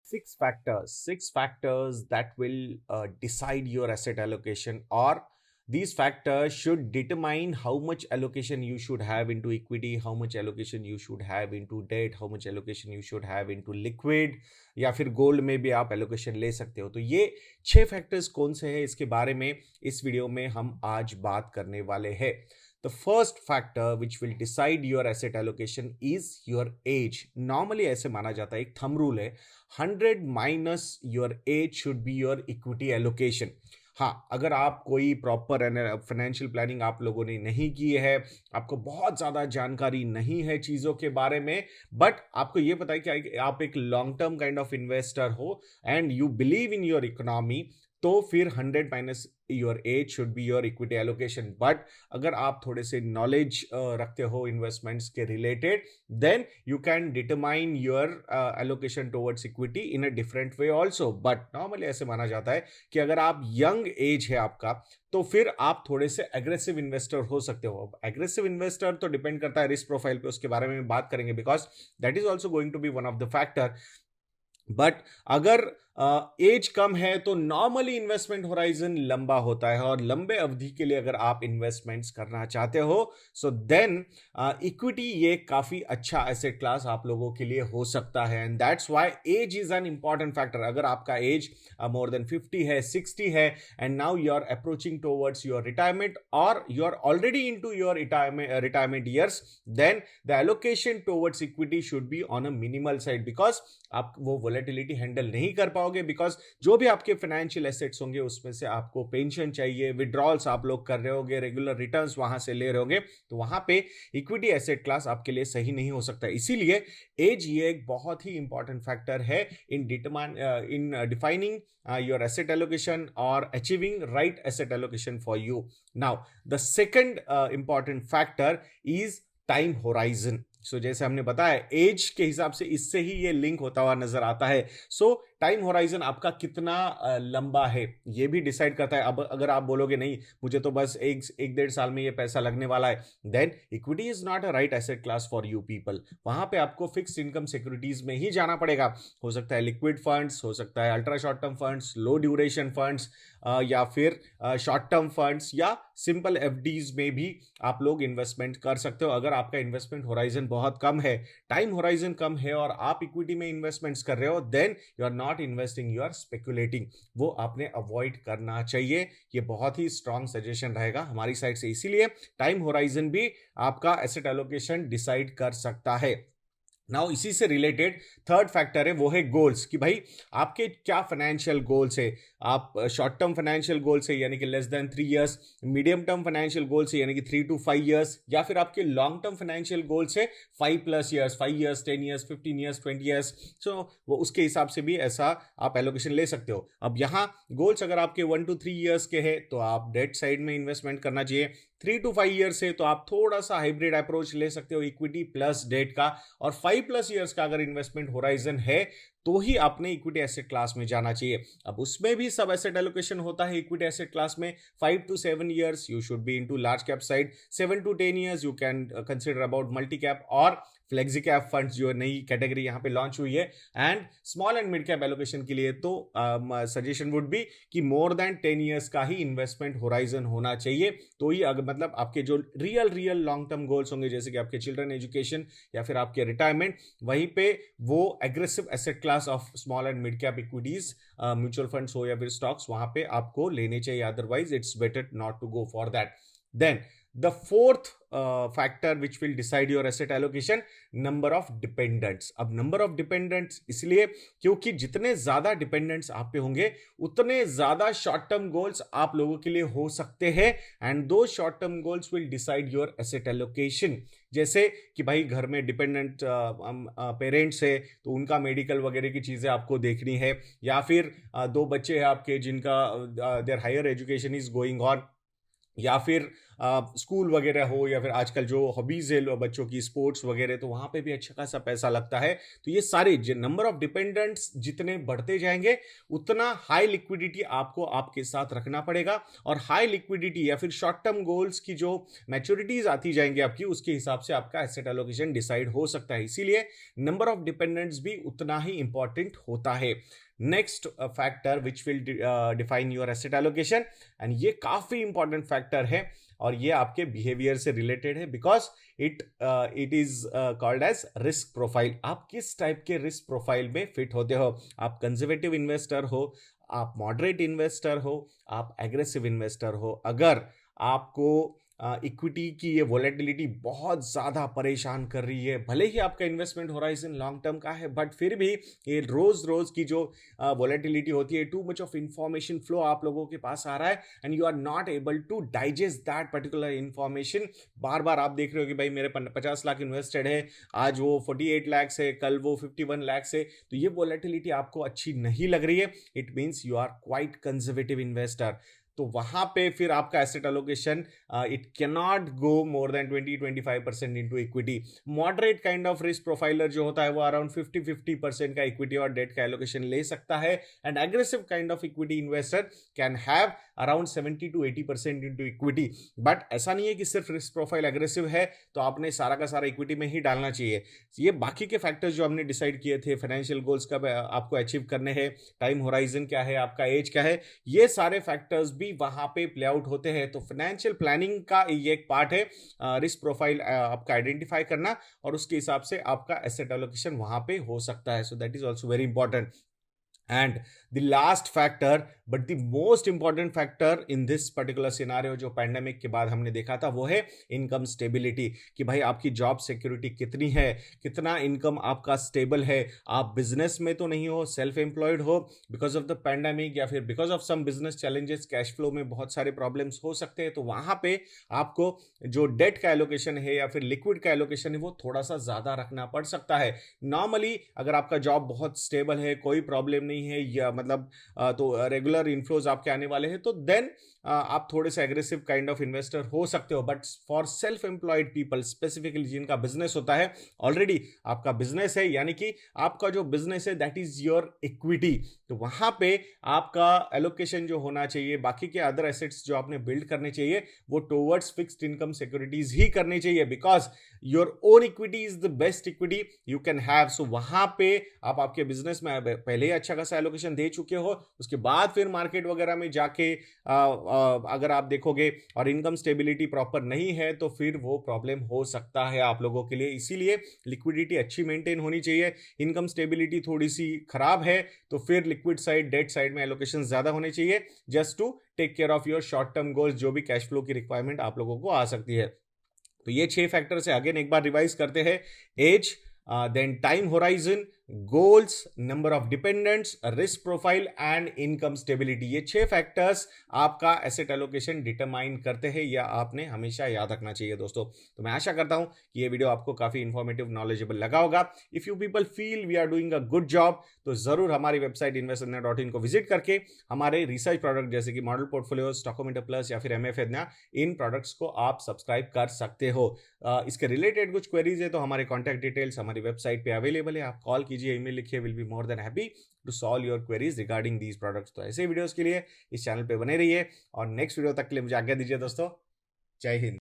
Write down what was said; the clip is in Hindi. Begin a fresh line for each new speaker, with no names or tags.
Six factors that will decide your asset allocation, or these factors should determine how much allocation you should have into equity, how much allocation you should have into debt, how much allocation you should have into liquid, या फिर गोल्ड में भी आप एलोकेशन ले सकते हो. तो ये 6 फैक्टर्स कौन से हैं, इसके बारे में इस वीडियो में हम आज बात करने वाले हैं. The first factor which will decide your asset allocation is your age. Normally ऐसे माना जाता है, एक थंब रूल है, 100 minus your age should be your equity allocation. हाँ, अगर आप कोई प्रॉपर फाइनेंशियल प्लानिंग आप लोगों ने नहीं की है, आपको बहुत ज़्यादा जानकारी नहीं है चीज़ों के बारे में, बट आपको ये पता है कि आप एक long term kind of investor हो and you believe in your economy, तो फिर 100 minus your age should be your equity allocation. But अगर आप थोड़े से नॉलेज रखते हो इन्वेस्टमेंट्स के related, then you can determine your allocation towards equity in a different way also. But normally ऐसे माना जाता है कि अगर आप यंग एज है आपका, तो फिर आप थोड़े से एग्रेसिव इन्वेस्टर हो सकते हो. एग्रेसिव इन्वेस्टर तो डिपेंड करता है रिस्क प्रोफाइल पे, उसके बारे में बात करेंगे, because that is also going to be one of the factor. But अगर एज कम है तो नॉर्मली इन्वेस्टमेंट होराइजन लंबा होता है, और लंबे अवधि के लिए अगर आप इन्वेस्टमेंट्स करना चाहते हो, सो देन इक्विटी ये काफी अच्छा एसेट क्लास आप लोगों के लिए हो सकता है. And that's why age is an important factor. अगर आपका एज मोर देन 50 है, 60 है, and now you are approaching towards your retirement, और you are already into your retirement years, then the allocation towards equity should be on a minimal side, because आप वो वोलेटिलिटी हैंडल नहीं कर पाओगे. बिकॉज जो भी आपके फाइनेंशियल एसेट्स होंगे उसमें से आपको पेंशन चाहिए, विड्रॉल्स आप लोग कर रहे होगे, रेगुलर रिटर्न्स वहां से ले रहे होगे, तो वहां पे इक्विटी एसेट क्लास आपके लिए सही नहीं हो सकता. इसीलिए एज ये एक बहुत ही इंपॉर्टेंट फैक्टर है इन defining your asset allocation or achieving right asset allocation for you. Now, the second important factor is time horizon. सो जैसे हमने बताया, एज के हिसाब से इससे ही ये लिंक होता हुआ नजर आता है. सो टाइम होराइजन आपका कितना लंबा है ये भी डिसाइड करता है. अब अगर आप बोलोगे नहीं, मुझे तो बस एक डेढ़ साल में ये पैसा लगने वाला है, then equity is not a right asset class for you people. वहां पे आपको फिक्स्ड इनकम सिक्योरिटीज में ही जाना पड़ेगा. हो सकता है लिक्विड फंड्स, हो सकता है अल्ट्रा शॉर्ट टर्म फंड्स, लो ड्यूरेशन फंड्स, या फिर शॉर्ट टर्म फंड्स, या सिंपल एफडीज में भी आप लोग इन्वेस्टमेंट कर सकते हो. अगर आपका इन्वेस्टमेंट होराइजन बहुत कम है, टाइम होराइजन कम है, और आप इक्विटी में इन्वेस्टमेंट्स कर रहे हो, then you are not investing, you are speculating. वो आपने अवॉइड करना चाहिए. ये बहुत ही स्ट्रॉन्ग सजेशन रहेगा हमारी साइड से. इसीलिए टाइम होराइजन भी आपका एसेट एलोकेशन डिसाइड कर सकता है. नाउ इसी से रिलेटेड थर्ड फैक्टर है, वो है गोल्स, कि भाई आपके क्या फाइनेंशियल गोल्स है. आप शॉर्ट टर्म फाइनेंशियल गोल्स है यानी कि less than 3 years, medium term financial goals है यानी कि 3 to 5 इयर्स, या फिर आपके लॉन्ग टर्म फाइनेंशियल गोल्स है 5+ years, 5 years, 10 years, 15 years, 20 years. So वो उसके हिसाब से भी ऐसा आप एलोकेशन ले सकते हो. अब यहाँ गोल्स अगर आपके 1 to 3 इयर्स के हैं तो आप डेट साइड में इन्वेस्टमेंट करना चाहिए. 3 to 5 इयर्स है तो आप थोड़ा सा हाइब्रिड अप्रोच ले सकते हो, इक्विटी प्लस डेट का. और 5+ इयर्स का अगर इन्वेस्टमेंट होराइजन है तो ही आपने इक्विटी एसेट क्लास में जाना चाहिए. अब उसमें भी सब एसेट एलोकेशन होता है इक्विटी एसेट क्लास में. 5 to 7 years you should be into large cap side, 7 to 10 years you can consider about multi cap और फ्लेक्सी कैप फंड्स, जो नई कैटेगरी यहाँ पे लॉन्च हुई है. And small and mid cap allocation के लिए तो सजेशन वुड बी कि मोर देन 10 इयर्स का ही इन्वेस्टमेंट होराइजन होना चाहिए. तो ही अगर मतलब आपके जो रियल लॉन्ग टर्म गोल्स होंगे, जैसे कि आपके चिल्ड्रन एजुकेशन या फिर आपके रिटायरमेंट, वहीं पे वो aggressive asset class of small and mid cap equities, mutual funds हो या फिर स्टॉक्स, वहां पे आपको लेने चाहिए. Otherwise it's better not to go for that. Then the fourth factor which will decide your asset allocation, number of dependents. अब number of dependents इसलिए क्योंकि जितने ज्यादा dependents आप पे होंगे उतने ज्यादा short term goals आप लोगों के लिए हो सकते हैं, and those short term goals will decide your asset allocation. जैसे कि भाई घर में डिपेंडेंट पेरेंट्स है तो उनका मेडिकल वगैरह की चीज़ें आपको देखनी है, या फिर 2 बच्चे हैं आपके जिनका their higher education is going on, या फिर स्कूल वगैरह हो, या फिर आजकल जो हॉबीज है बच्चों की, स्पोर्ट्स वगैरह, तो वहां पे भी अच्छा खासा पैसा लगता है। तो ये सारे नंबर ऑफ डिपेंडेंट्स जितने बढ़ते जाएंगे उतना हाई लिक्विडिटी आपको आपके साथ रखना पड़ेगा, और हाई लिक्विडिटी या फिर शॉर्ट टर्म गोल्स की जो मैच्योरिटीज आती जाएंगी आपकी, उसके हिसाब से आपका एसेट एलोकेशन डिसाइड हो सकता है। इसीलिए नंबर ऑफ डिपेंडेंट्स भी उतना ही इंपॉर्टेंट होता है। Next factor which will define your asset allocation, and ये काफी इंपॉर्टेंट फैक्टर है, और ये आपके बिहेवियर से रिलेटेड है, because it is called as risk profile. आप किस टाइप के रिस्क प्रोफाइल में फिट होते हो? आप कंजर्वेटिव इन्वेस्टर हो, आप मॉडरेट इन्वेस्टर हो, आप एग्रेसिव इन्वेस्टर हो? अगर आपको इक्विटी की ये वॉलेटिलिटी बहुत ज़्यादा परेशान कर रही है, भले ही आपका इन्वेस्टमेंट होराइजन लॉन्ग टर्म का है, बट फिर भी ये रोज रोज की जो वॉलेटिलिटी होती है, too much of information flow आप लोगों के पास आ रहा है, and you are not able to digest that particular information. बार बार आप देख रहे हो कि भाई मेरे 50 लाख इन्वेस्टेड है, आज वो 48 लाख है, कल वो 51 लाख है, तो ये वॉलेटिलिटी आपको अच्छी नहीं लग रही है, it means you are quite conservative investor. तो वहां पे फिर आपका asset allocation it can not go more than 20-25% into equity. Moderate kind of risk profiler जो होता है वो अराउंड 50-50% का इक्विटी और डेट का एलोकेशन ले सकता है, and aggressive kind of equity investor can have around 70-80% into equity. But ऐसा नहीं है कि सिर्फ रिस्क प्रोफाइल एग्रेसिव है तो आपने सारा का सारा इक्विटी में ही डालना चाहिए। ये बाकी के फैक्टर्स जो हमने डिसाइड किए थे, फाइनेंशियल गोल्स कब आपको अचीव करने हैं, टाइम होराइजन क्या है, आपका एज क्या है, ये सारे फैक्टर्स भी वहां पे प्ले आउट होते हैं। तो फाइनेंशियल प्लानिंग का ये एक पार्ट है, रिस्क प्रोफाइल आपका आइडेंटिफाई करना, और उसके हिसाब से आपका एसेट एलोकेशन वहां पे हो सकता है। So that is also very important. And the last factor, but the most important factor in this particular scenario जो पैंडेमिक के बाद हमने देखा था, वो है इनकम स्टेबिलिटी, कि भाई आपकी जॉब सिक्योरिटी कितनी है, कितना इनकम आपका स्टेबल है। आप बिजनेस में तो नहीं हो, सेल्फ एम्प्लॉयड हो, बिकॉज ऑफ द पैंडेमिक या फिर because of some business challenges, cash flow में बहुत सारे प्रॉब्लम्स हो सकते हैं, तो वहां पे आपको जो डेट का एलोकेशन है या फिर लिक्विड का एलोकेशन है वो थोड़ा सा ज्यादा रखना पड़ सकता है। नॉर्मली अगर आपका जॉब बहुत स्टेबल है, कोई प्रॉब्लम नहीं है, या मतलब तो रेगुलर इनफ्लोज आपके आने वाले हैं, तो देन आप थोड़े से एग्रेसिव काइंड ऑफ इन्वेस्टर हो सकते हो। But for self employed people, specifically जिनका बिजनेस होता है, ऑलरेडी आपका बिजनेस है, यानी कि आपका जो बिजनेस है दैट इज योर इक्विटी, तो वहां पे आपका एलोकेशन जो होना चाहिए, बाकी के अदर एसेट्स जो आपने बिल्ड करने चाहिए, वो टुवर्ड्स फिक्स्ड इनकम सिक्योरिटीज ही करनी चाहिए, because your own equity is the best equity you can have. So वहां पे आप आपके बिजनेस में पहले ही अच्छा खासा एलोकेशन दे चुके हो, उसके बाद फिर मार्केट वगैरह में जाके अगर आप देखोगे और इनकम स्टेबिलिटी प्रॉपर नहीं है, तो फिर वो प्रॉब्लम हो सकता है आप लोगों के लिए। इसीलिए लिक्विडिटी अच्छी मेंटेन होनी चाहिए। इनकम स्टेबिलिटी थोड़ी सी खराब है तो फिर लिक्विड साइड, डेट साइड में एलोकेशन ज्यादा होने चाहिए, just to take care of your short term goals, जो भी कैश फ्लो की रिक्वायरमेंट आप लोगों को आ सकती है। तो ये 6 फैक्टर से अगेन एक बार रिवाइज करते हैं। Age, then time horizon, goals, number of dependents, risk profile and income stability, ये 6 फैक्टर्स आपका एसेट एलोकेशन डिटरमाइन करते हैं, या आपने हमेशा याद रखना चाहिए दोस्तों। तो मैं आशा करता हूं कि ये वीडियो आपको काफी इंफॉर्मेटिव, नॉलेजेबल लगा होगा। If you people feel we are doing a good job, तो जरूर हमारी वेबसाइट investornet.in को विजिट करके हमारे रिसर्च प्रोडक्ट जैसे कि मॉडल पोर्टफोलियो, स्टॉकोमीटर प्लस या फिर MF, इन प्रोडक्ट्स को आप सब्सक्राइब कर सकते हो। इसके रिलेटेड कुछ क्वेरीज है तो हमारे कॉन्टैक्ट डिटेल्स हमारी वेबसाइट पे अवेलेबल है, आप कॉल कीजिए, ईमेल लिखिए, will be more than happy to solve your queries regarding these products. तो ऐसे वीडियोस के लिए इस चैनल पे बने रहिए, और नेक्स्ट वीडियो तक के लिए मुझे आज्ञा दीजिए दोस्तों। जय हिंद।